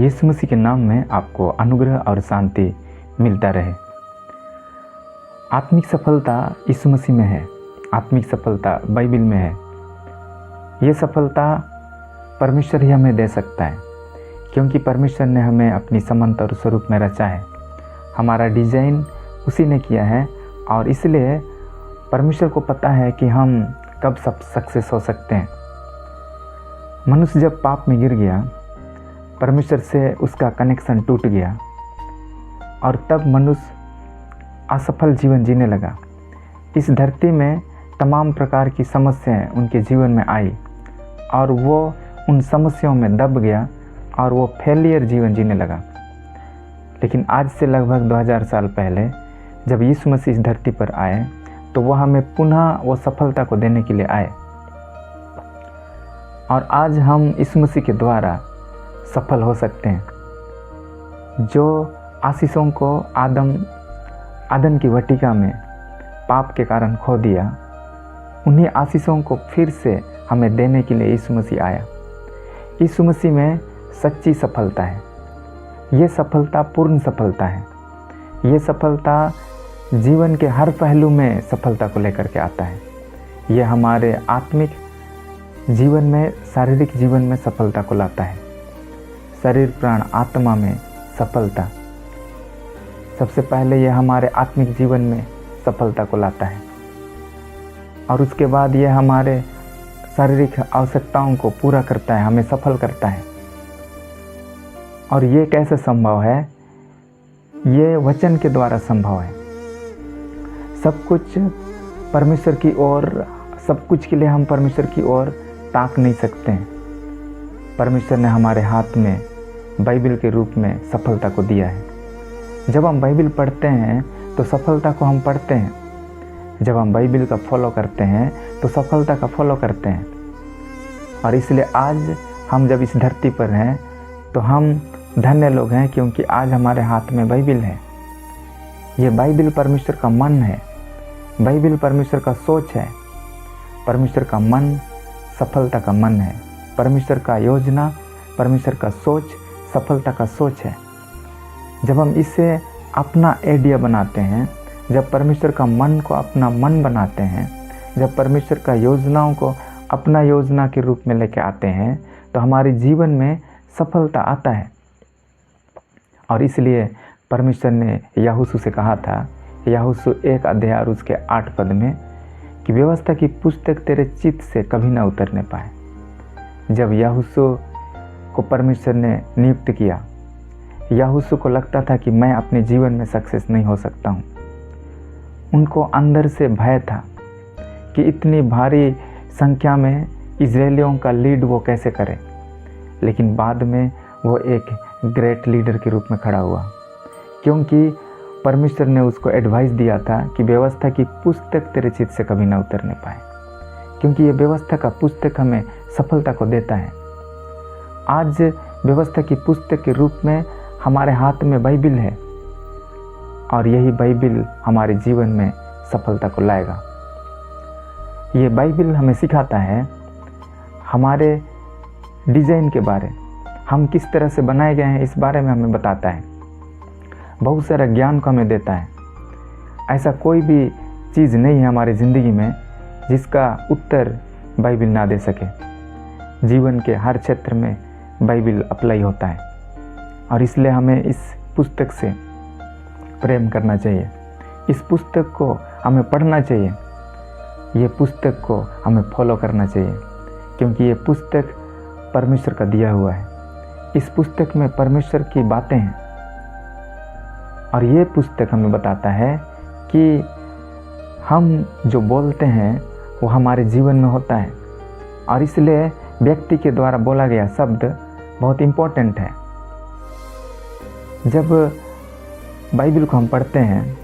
यीशु मसीह के नाम में आपको अनुग्रह और शांति मिलता रहे। आत्मिक सफलता यीशु मसीह में है, आत्मिक सफलता बाइबल में है। ये सफलता परमेश्वर ही हमें दे सकता है, क्योंकि परमेश्वर ने हमें अपनी समानता और स्वरूप में रचा है। हमारा डिजाइन उसी ने किया है और इसलिए परमेश्वर को पता है कि हम कब सब सक्सेस हो सकते हैं। मनुष्य जब पाप में गिर गया, परमेश्वर से उसका कनेक्शन टूट गया और तब मनुष्य असफल जीवन जीने लगा। इस धरती में तमाम प्रकार की समस्याएं उनके जीवन में आई और वो उन समस्याओं में दब गया और वो फेलियर जीवन जीने लगा। लेकिन आज से लगभग 2000 साल पहले जब यीशु मसीह इस धरती पर आए तो वह हमें पुनः वो सफलता को देने के लिए आए और आज हम यीशु मसीह के द्वारा सफल हो सकते हैं। जो आशीषों को आदम की वाटिका में पाप के कारण खो दिया, उन्हीं आशीषों को फिर से हमें देने के लिए यीशु मसीह आया। यीशु मसीह में सच्ची सफलता है। ये सफलता पूर्ण सफलता है। ये सफलता जीवन के हर पहलू में सफलता को लेकर के आता है। ये हमारे आत्मिक जीवन में, शारीरिक जीवन में सफलता को लाता है। शरीर प्राण आत्मा में सफलता, सबसे पहले यह हमारे आत्मिक जीवन में सफलता को लाता है और उसके बाद यह हमारे शारीरिक आवश्यकताओं को पूरा करता है, हमें सफल करता है। और ये कैसे संभव है? ये वचन के द्वारा संभव है। सब कुछ परमेश्वर की ओर, सब कुछ के लिए हम परमेश्वर की ओर ताक नहीं सकते हैं। परमेश्वर ने हमारे हाथ में बाइबल के रूप में सफलता को दिया है। जब हम बाइबल पढ़ते हैं तो सफलता को हम पढ़ते हैं। जब हम बाइबल का फॉलो करते हैं तो सफलता का फॉलो करते हैं। और इसलिए आज हम जब इस धरती पर हैं तो हम धन्य लोग हैं, क्योंकि आज हमारे हाथ में बाइबल है। ये बाइबल परमेश्वर का मन है, बाइबल परमेश्वर का सोच है। परमेश्वर का मन सफलता का मन है। परमेश्वर का योजना, परमेश्वर का सोच सफलता का सोच है। जब हम इसे अपना आइडिया बनाते हैं, जब परमेश्वर का मन को अपना मन बनाते हैं, जब परमेश्वर का योजनाओं को अपना योजना के रूप में लेके आते हैं, तो हमारे जीवन में सफलता आता है। और इसलिए परमेश्वर ने यहोशू से कहा था, यहोशू 1 अध्याय और उसके 8 पद में, कि व्यवस्था की पुस्तक तेरे चित्त से कभी ना उतरने पाए। जब यहोशू को परमेश्वर ने नियुक्त किया, यहोशू को लगता था कि मैं अपने जीवन में सक्सेस नहीं हो सकता हूँ। उनको अंदर से भय था कि इतनी भारी संख्या में इजरायलियों का लीड वो कैसे करे। लेकिन बाद में वो एक ग्रेट लीडर के रूप में खड़ा हुआ, क्योंकि परमेश्वर ने उसको एडवाइस दिया था कि व्यवस्था की पुस्तक तेरे चित्त से कभी ना उतरने पाए, क्योंकि ये व्यवस्था का पुस्तक हमें सफलता को देता है। आज व्यवस्था की पुस्तक के रूप में हमारे हाथ में बाइबल है और यही बाइबल हमारे जीवन में सफलता को लाएगा। ये बाइबल हमें सिखाता है हमारे डिज़ाइन के बारे, हम किस तरह से बनाए गए हैं इस बारे में हमें बताता है। बहुत सारा ज्ञान को हमें देता है। ऐसा कोई भी चीज़ नहीं है हमारी ज़िंदगी में जिसका उत्तर बाइबल ना दे सके। जीवन के हर क्षेत्र में बाइबल अप्लाई होता है और इसलिए हमें इस पुस्तक से प्रेम करना चाहिए। इस पुस्तक को हमें पढ़ना चाहिए। ये पुस्तक को हमें फॉलो करना चाहिए, क्योंकि ये पुस्तक परमेश्वर का दिया हुआ है। इस पुस्तक में परमेश्वर की बातें हैं और ये पुस्तक हमें बताता है कि हम जो बोलते हैं वो हमारे जीवन में होता है। और इसलिए व्यक्ति के द्वारा बोला गया शब्द बहुत इम्पोर्टेंट है। जब बाइबल को हम पढ़ते हैं,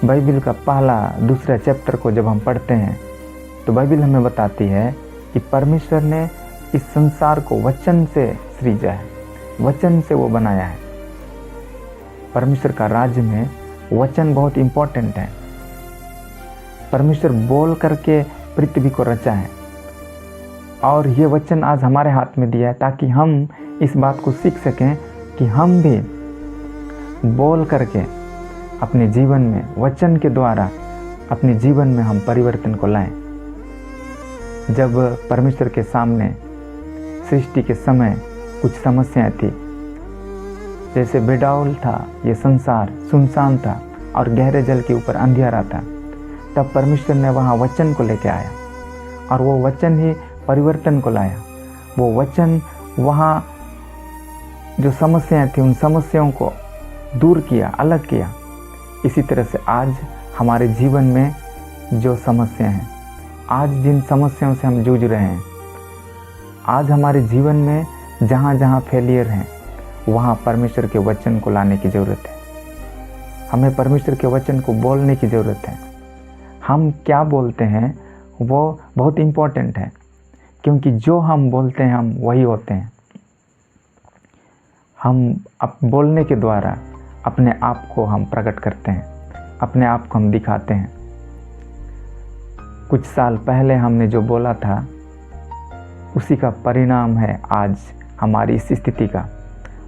बाइबल का पहला दूसरा चैप्टर को जब हम पढ़ते हैं, तो बाइबल हमें बताती है कि परमेश्वर ने इस संसार को वचन से सृजा है, वचन से वो बनाया है। परमेश्वर का राज्य में वचन बहुत इम्पोर्टेंट है। परमेश्वर बोल करके पृथ्वी को रचा है और ये वचन आज हमारे हाथ में दिया है ताकि हम इस बात को सीख सकें कि हम भी बोल करके अपने जीवन में, वचन के द्वारा अपने जीवन में हम परिवर्तन को लाएं। जब परमेश्वर के सामने सृष्टि के समय कुछ समस्याएं थी, जैसे बेडौल था, ये संसार सुनसान था और गहरे जल के ऊपर अंधियारा था, तब परमेश्वर ने वहाँ वचन को लेके आया और वो वचन ही परिवर्तन को लाया। वो वचन वहाँ जो समस्याएं थी उन समस्याओं को दूर किया, अलग किया। इसी तरह से आज हमारे जीवन में जो समस्याएं हैं, आज जिन समस्याओं से हम जूझ रहे हैं, आज हमारे जीवन में जहाँ जहाँ फेलियर हैं, वहाँ परमेश्वर के वचन को लाने की ज़रूरत है। हमें परमेश्वर के वचन को बोलने की ज़रूरत है। हम क्या बोलते हैं वो बहुत इम्पोर्टेंट है, क्योंकि जो हम बोलते हैं हम वही होते हैं। हम बोलने के द्वारा अपने आप को हम प्रकट करते हैं, अपने आप को हम दिखाते हैं। कुछ साल पहले हमने जो बोला था उसी का परिणाम है आज हमारी इस स्थिति का,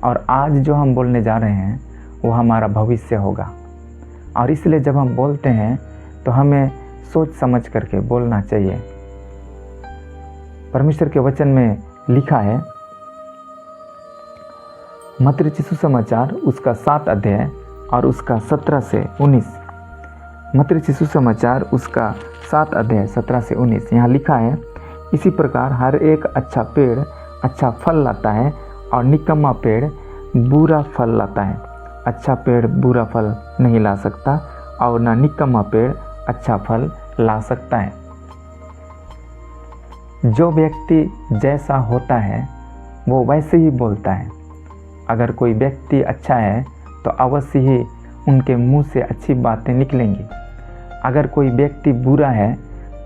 और आज जो हम बोलने जा रहे हैं वो हमारा भविष्य होगा। और इसलिए जब हम बोलते हैं तो हमें सोच समझ करके बोलना चाहिए। परमेश्वर के वचन में लिखा है, मत्ती रचित सुसमाचार उसका 7 अध्याय और उसका 17 से 19। मत्ती रचित सुसमाचार उसका 7 अध्याय 17 से 19। यहाँ लिखा है, इसी प्रकार हर एक अच्छा पेड़ अच्छा फल लाता है और निकम्मा पेड़ बुरा फल लाता है। अच्छा पेड़ बुरा फल नहीं ला सकता और ना निकम्मा पेड़ अच्छा फल ला सकता है। जो व्यक्ति जैसा होता है वो वैसे ही बोलता है। अगर कोई व्यक्ति अच्छा है तो अवश्य ही उनके मुंह से अच्छी बातें निकलेंगी। अगर कोई व्यक्ति बुरा है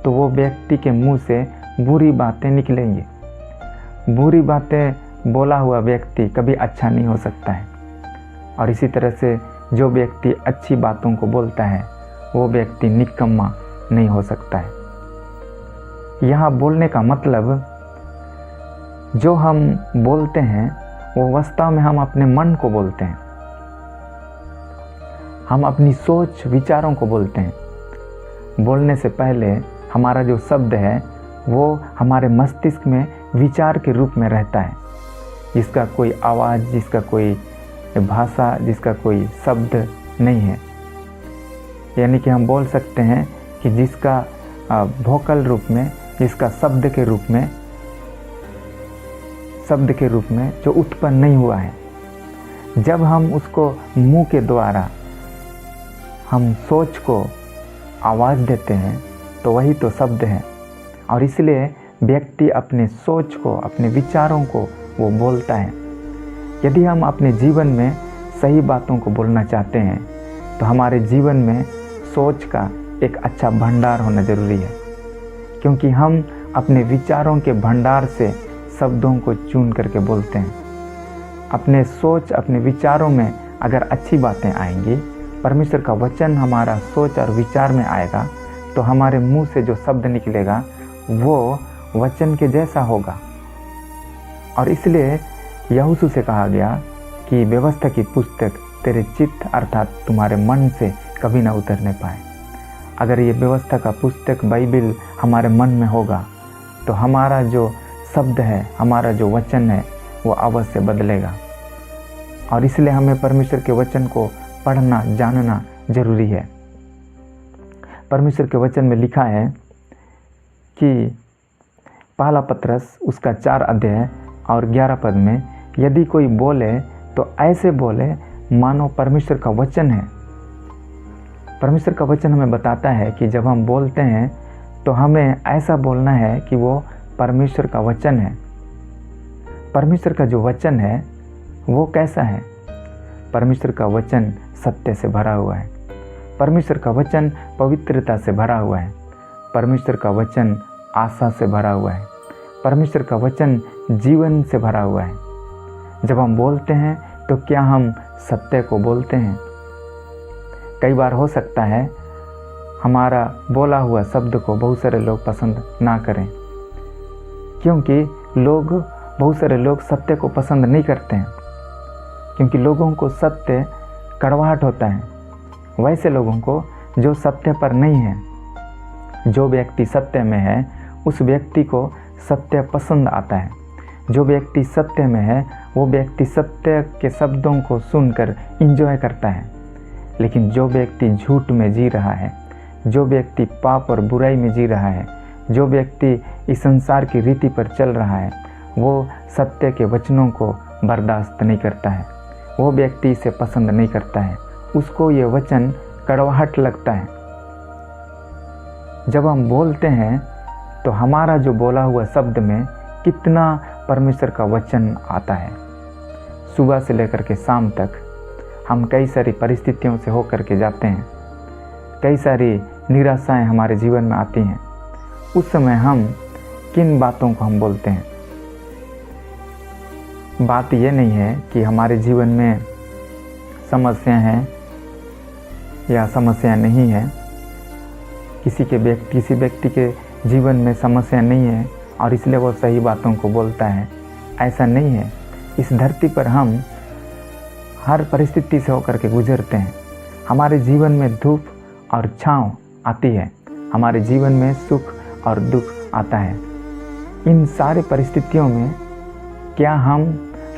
तो वो व्यक्ति के मुंह से बुरी बातें निकलेंगी। बुरी बातें बोला हुआ व्यक्ति कभी अच्छा नहीं हो सकता है। और इसी तरह से जो व्यक्ति अच्छी बातों को बोलता है वो व्यक्ति निकम्मा नहीं हो सकता है। यहाँ बोलने का मतलब, जो हम बोलते हैं वो वास्तव में हम अपने मन को बोलते हैं। हम अपनी सोच विचारों को बोलते हैं। बोलने से पहले हमारा जो शब्द है वो हमारे मस्तिष्क में विचार के रूप में रहता है, जिसका कोई आवाज़, जिसका कोई भाषा, जिसका कोई शब्द नहीं है। यानी कि हम बोल सकते हैं कि जिसका वोकल रूप में, जिसका शब्द के रूप में जो उत्पन्न नहीं हुआ है, जब हम उसको मुंह के द्वारा हम सोच को आवाज़ देते हैं तो वही तो शब्द है। और इसलिए व्यक्ति अपने सोच को, अपने विचारों को वो बोलता है। यदि हम अपने जीवन में सही बातों को बोलना चाहते हैं तो हमारे जीवन में सोच का एक अच्छा भंडार होना ज़रूरी है, क्योंकि हम अपने विचारों के भंडार से शब्दों को चुन करके बोलते हैं। अपने सोच, अपने विचारों में अगर अच्छी बातें आएंगी, परमेश्वर का वचन हमारा सोच और विचार में आएगा, तो हमारे मुंह से जो शब्द निकलेगा वो वचन के जैसा होगा। और इसलिए यहोशू से कहा गया कि व्यवस्था की पुस्तक तेरे चित्त अर्थात तुम्हारे मन से कभी ना उतरने पाए। अगर ये व्यवस्था का पुस्तक बाइबिल हमारे मन में होगा तो हमारा जो शब्द है, हमारा जो वचन है वो अवश्य बदलेगा। और इसलिए हमें परमेश्वर के वचन को पढ़ना, जानना जरूरी है। परमेश्वर के वचन में लिखा है कि पहला पत्रस उसका 4 अध्याय और 11 पद में, यदि कोई बोले तो ऐसे बोले मानो परमेश्वर का वचन है। परमेश्वर का वचन हमें बताता है कि जब हम बोलते हैं तो हमें ऐसा बोलना है कि वो परमेश्वर का वचन है। परमेश्वर का जो वचन है वो कैसा है? परमेश्वर का वचन सत्य से भरा हुआ है। परमेश्वर का वचन पवित्रता से भरा हुआ है। परमेश्वर का वचन आशा से भरा हुआ है। परमेश्वर का वचन जीवन से भरा हुआ है। जब हम बोलते हैं तो क्या हम सत्य को बोलते हैं? कई बार हो सकता है हमारा बोला हुआ शब्द को बहुत सारे लोग पसंद ना करें, क्योंकि बहुत सारे लोग सत्य को पसंद नहीं करते हैं। क्योंकि लोगों को सत्य कड़वाहट होता है। वैसे लोगों को जो सत्य पर नहीं है, जो व्यक्ति सत्य में है उस व्यक्ति को सत्य पसंद आता है। जो व्यक्ति सत्य में है वो व्यक्ति सत्य के शब्दों को सुनकर एंजॉय करता है। लेकिन जो व्यक्ति झूठ में जी रहा है, जो व्यक्ति पाप और बुराई में जी रहा है, जो व्यक्ति इस संसार की रीति पर चल रहा है, वो सत्य के वचनों को बर्दाश्त नहीं करता है, वो व्यक्ति इसे पसंद नहीं करता है, उसको ये वचन कड़वाहट लगता है। जब हम बोलते हैं तो हमारा जो बोला हुआ शब्द में कितना परमेश्वर का वचन आता है। सुबह से लेकर के शाम तक हम कई सारी परिस्थितियों से होकर के जाते हैं, कई सारी निराशाएं हमारे जीवन में आती हैं। उस समय हम किन बातों को हम बोलते हैं? बात ये नहीं है कि हमारे जीवन में समस्या हैं या समस्या नहीं है। किसी व्यक्ति के जीवन में समस्या नहीं है और इसलिए वो सही बातों को बोलता है, ऐसा नहीं है। इस धरती पर हम हर परिस्थिति से होकर के गुजरते हैं। हमारे जीवन में धूप और छाँव आती है, हमारे जीवन में सुख और दुख आता है। इन सारी परिस्थितियों में क्या हम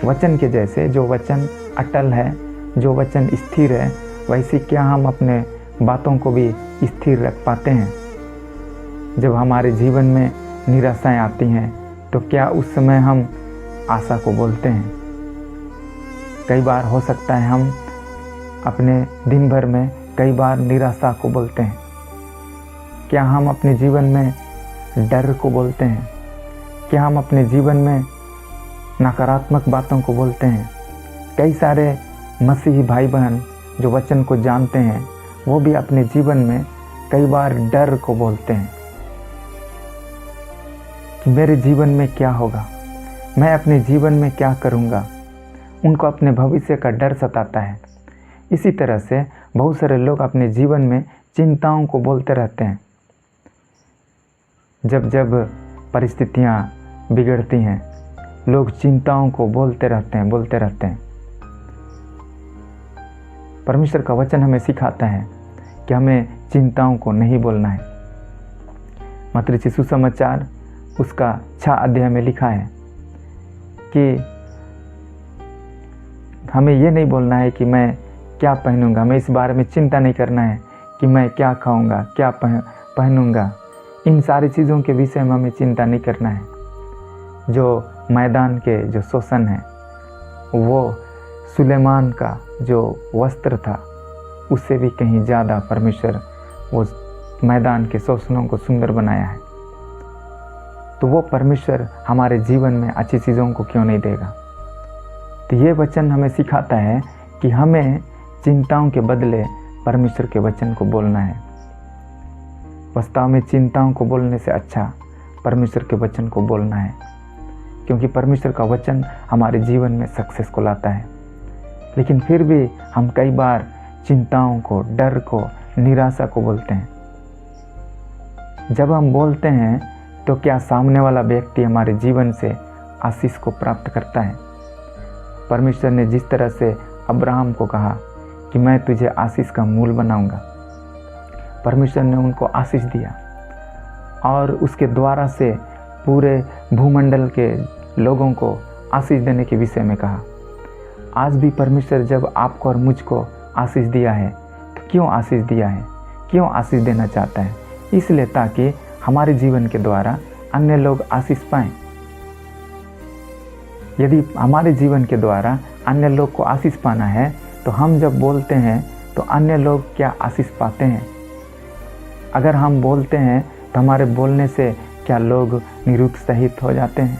वचन के जैसे, जो वचन अटल है, जो वचन स्थिर है, वैसे क्या हम अपने बातों को भी स्थिर रख पाते हैं? जब हमारे जीवन में निराशाएं आती हैं तो क्या उस समय हम आशा को बोलते हैं? कई बार हो सकता है हम अपने दिन भर में कई बार निराशा को बोलते हैं। क्या हम अपने जीवन में डर को बोलते हैं? क्या हम अपने जीवन में नकारात्मक बातों को बोलते हैं? कई सारे मसीही भाई बहन जो वचन को जानते हैं वो भी अपने जीवन में कई बार डर को बोलते हैं कि मेरे जीवन में क्या होगा, मैं अपने जीवन में क्या करूँगा। उनको अपने भविष्य का डर सताता है। इसी तरह से बहुत सारे लोग अपने जीवन में चिंताओं को बोलते रहते हैं। जब जब परिस्थितियाँ बिगड़ती हैं, लोग चिंताओं को बोलते रहते हैं। परमेश्वर का वचन हमें सिखाता है कि हमें चिंताओं को नहीं बोलना है। मत्ती रचित सुसमाचार उसका 6 अध्याय में लिखा है कि हमें ये नहीं बोलना है कि मैं क्या पहनूंगा, हमें इस बारे में चिंता नहीं करना है कि मैं क्या खाऊंगा, क्या पहनूंगा। इन सारी चीज़ों के विषय में हमें चिंता नहीं करना है। जो मैदान के जो शोषण है, वो सुलेमान का जो वस्त्र था उससे भी कहीं ज़्यादा परमेश्वर वो मैदान के शोषणों को सुंदर बनाया है। तो वो परमेश्वर हमारे जीवन में अच्छी चीज़ों को क्यों नहीं देगा? तो ये वचन हमें सिखाता है कि हमें चिंताओं के बदले परमेश्वर के वचन को बोलना है। वास्तव में चिंताओं को बोलने से अच्छा परमेश्वर के वचन को बोलना है, क्योंकि परमेश्वर का वचन हमारे जीवन में सक्सेस को लाता है। लेकिन फिर भी हम कई बार चिंताओं को, डर को, निराशा को बोलते हैं। जब हम बोलते हैं तो क्या सामने वाला व्यक्ति हमारे जीवन से आशीष को प्राप्त करता है? परमेश्वर ने जिस तरह से अब्राहम को कहा कि मैं तुझे आशीष का मूल बनाऊंगा, परमेश्वर ने उनको आशीष दिया और उसके द्वारा से पूरे भूमंडल के लोगों को आशीष देने के विषय में कहा। आज भी परमेश्वर जब आपको और मुझको आशीष दिया है तो क्यों आशीष दिया है, क्यों आशीष देना चाहता है? इसलिए ताकि हमारे जीवन के द्वारा अन्य लोग आशीष पाएं। यदि हमारे जीवन के द्वारा अन्य लोग को आशीष पाना है तो हम जब बोलते हैं तो अन्य लोग क्या आशीष पाते हैं? अगर हम बोलते हैं तो हमारे बोलने से क्या लोग निरुत्साहित हो जाते हैं?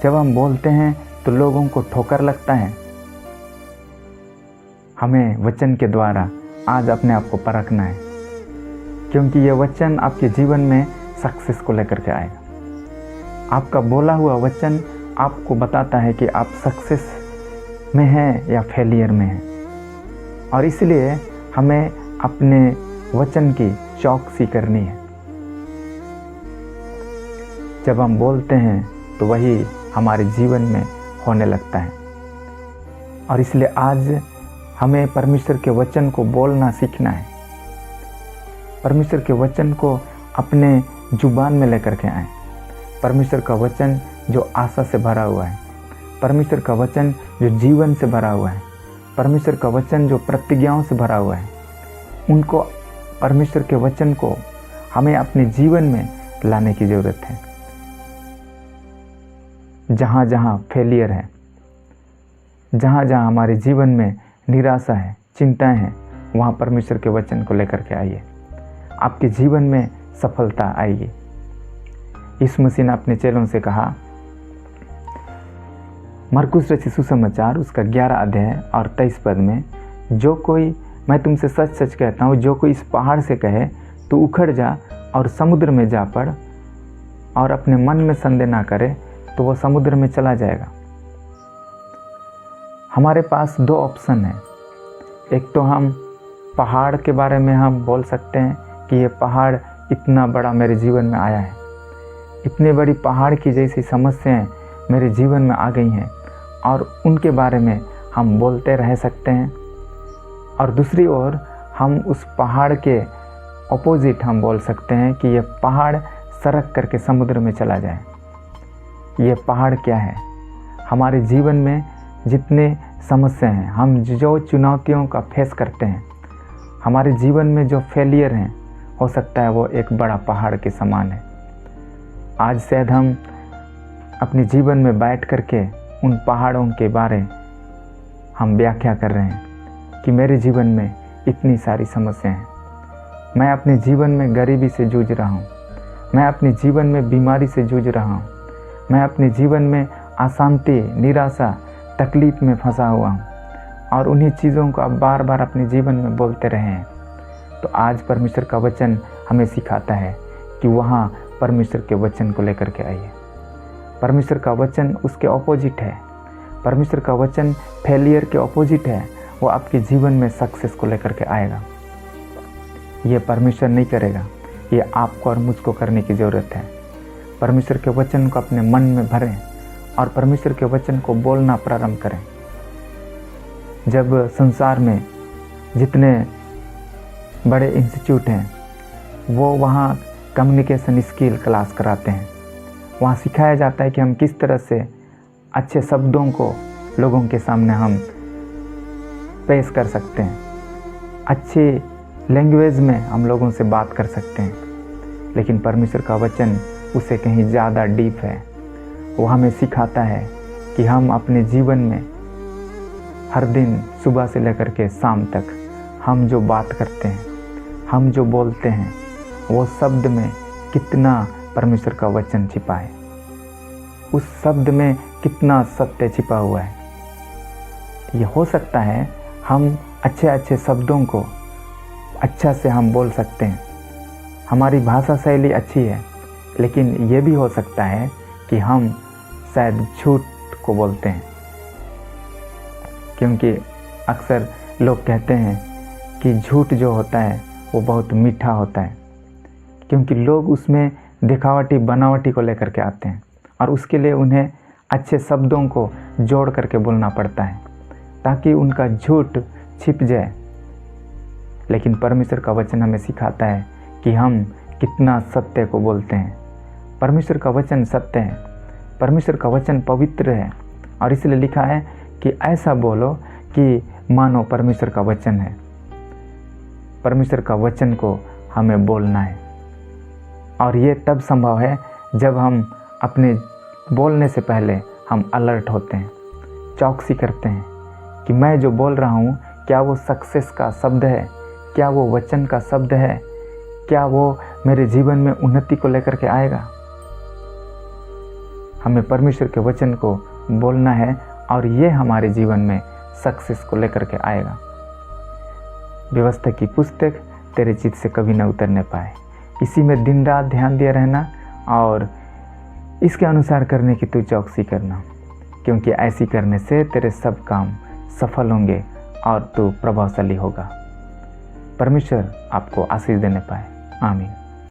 जब हम बोलते हैं तो लोगों को ठोकर लगता है। हमें वचन के द्वारा आज अपने आप को परखना है, क्योंकि ये वचन आपके जीवन में सक्सेस को लेकर के आएगा। आपका बोला हुआ वचन आपको बताता है कि आप सक्सेस में हैं या फेलियर में हैं। और इसलिए हमें अपने वचन की चौकसी करनी है। जब हम बोलते हैं तो वही हमारे जीवन में होने लगता है। और इसलिए आज हमें परमेश्वर के वचन को बोलना सीखना है। परमेश्वर के वचन को अपने जुबान में लेकर के आए। परमेश्वर का वचन जो आशा से भरा हुआ है, परमेश्वर का वचन जो जीवन से भरा हुआ है, परमेश्वर का वचन जो प्रतिज्ञाओं से भरा हुआ है, उनको परमेश्वर के वचन को हमें अपने जीवन में लाने की ज़रूरत है। जहाँ जहाँ फेलियर है, जहाँ जहाँ हमारे जीवन में निराशा है, चिंताएं हैं, वहाँ परमेश्वर के वचन को लेकर के आइए। आपके जीवन में सफलता आएगी। यीशु मसीह ने अपने चेलों से कहा, मरकुस रचित सुसमाचार उसका 11 अध्याय और 23 पद में, जो कोई, मैं तुमसे सच सच कहता हूँ, जो कोई इस पहाड़ से कहे तो उखड़ जा और समुद्र में जा पड़, और अपने मन में संदेह ना करे, तो वो समुद्र में चला जाएगा। हमारे पास 2 ऑप्शन है। एक तो हम पहाड़ के बारे में हम बोल सकते हैं कि ये पहाड़ इतना बड़ा मेरे जीवन में आया है, इतनी बड़ी पहाड़ की जैसी समस्याएं मेरे जीवन में आ गई हैं, और उनके बारे में हम बोलते रह सकते हैं। और दूसरी ओर हम उस पहाड़ के ऑपोजिट हम बोल सकते हैं कि ये पहाड़ सरक करके समुद्र में चला जाए। ये पहाड़ क्या है? हमारे जीवन में जितने समस्याएं हैं, हम जो चुनौतियों का फेस करते हैं, हमारे जीवन में जो फेलियर हैं, हो सकता है वो एक बड़ा पहाड़ के समान है। आज शायद हम अपने जीवन में बैठ करके उन पहाड़ों के बारे हम व्याख्या कर रहे हैं कि मेरे जीवन में इतनी सारी समस्याएं हैं, मैं अपने जीवन में गरीबी से जूझ रहा हूँ, मैं अपने जीवन में बीमारी से जूझ रहा हूँ, मैं अपने जीवन में अशांति, निराशा, तकलीफ में फंसा हुआ हूँ, और उन्हीं चीज़ों को आप बार बार अपने जीवन में बोलते रहे हैं। तो आज परमेश्वर का वचन हमें सिखाता है कि वहाँ परमेश्वर के वचन को लेकर के आइए। परमेश्वर का वचन उसके ऑपोजिट है। परमेश्वर का वचन फेलियर के ऑपोजिट है। वो आपके जीवन में सक्सेस को लेकर के आएगा। ये परमेश्वर नहीं करेगा, ये आपको और मुझको करने की ज़रूरत है। परमेश्वर के वचन को अपने मन में भरें और परमेश्वर के वचन को बोलना प्रारंभ करें। जब संसार में जितने बड़े इंस्टीट्यूट हैं, वो वहाँ कम्युनिकेशन स्किल क्लास कराते हैं। वहाँ सिखाया जाता है कि हम किस तरह से अच्छे शब्दों को लोगों के सामने हम पेश कर सकते हैं, अच्छी लैंग्वेज में हम लोगों से बात कर सकते हैं। लेकिन परमेश्वर का वचन उसे कहीं ज़्यादा डीप है। वो हमें सिखाता है कि हम अपने जीवन में हर दिन सुबह से लेकर के शाम तक हम जो बात करते हैं, हम जो बोलते हैं, वो शब्द में कितना परमेश्वर का वचन छिपा है, उस शब्द में कितना सत्य छिपा हुआ है। ये हो सकता है हम अच्छे अच्छे शब्दों को अच्छा से हम बोल सकते हैं, हमारी भाषा शैली अच्छी है, लेकिन ये भी हो सकता है कि हम शायद झूठ को बोलते हैं। क्योंकि अक्सर लोग कहते हैं कि झूठ जो होता है वो बहुत मीठा होता है, क्योंकि लोग उसमें दिखावटी बनावटी को लेकर के आते हैं और उसके लिए उन्हें अच्छे शब्दों को जोड़ करके बोलना पड़ता है ताकि उनका झूठ छिप जाए। लेकिन परमेश्वर का वचन हमें सिखाता है कि हम कितना सत्य को बोलते हैं। परमेश्वर का वचन सत्य है, परमेश्वर का वचन पवित्र है, और इसलिए लिखा है कि ऐसा बोलो कि मानो परमेश्वर का वचन है। परमेश्वर का वचन को हमें बोलना है, और ये तब संभव है जब हम अपने बोलने से पहले हम अलर्ट होते हैं, चौकसी करते हैं कि मैं जो बोल रहा हूँ क्या वो सक्सेस का शब्द है, क्या वो वचन का शब्द है, क्या वो मेरे जीवन में उन्नति को लेकर के आएगा। हमें परमेश्वर के वचन को बोलना है और ये हमारे जीवन में सक्सेस को लेकर के आएगा। व्यवस्था की पुस्तक तेरे चित्त से कभी न उतरने पाए, इसी में दिन रात ध्यान दिए रहना और इसके अनुसार करने की तू चौकसी करना, क्योंकि ऐसी करने से तेरे सब काम सफल होंगे और तू प्रभावशाली होगा। परमेश्वर आपको आशीष देने पाए। आमीन।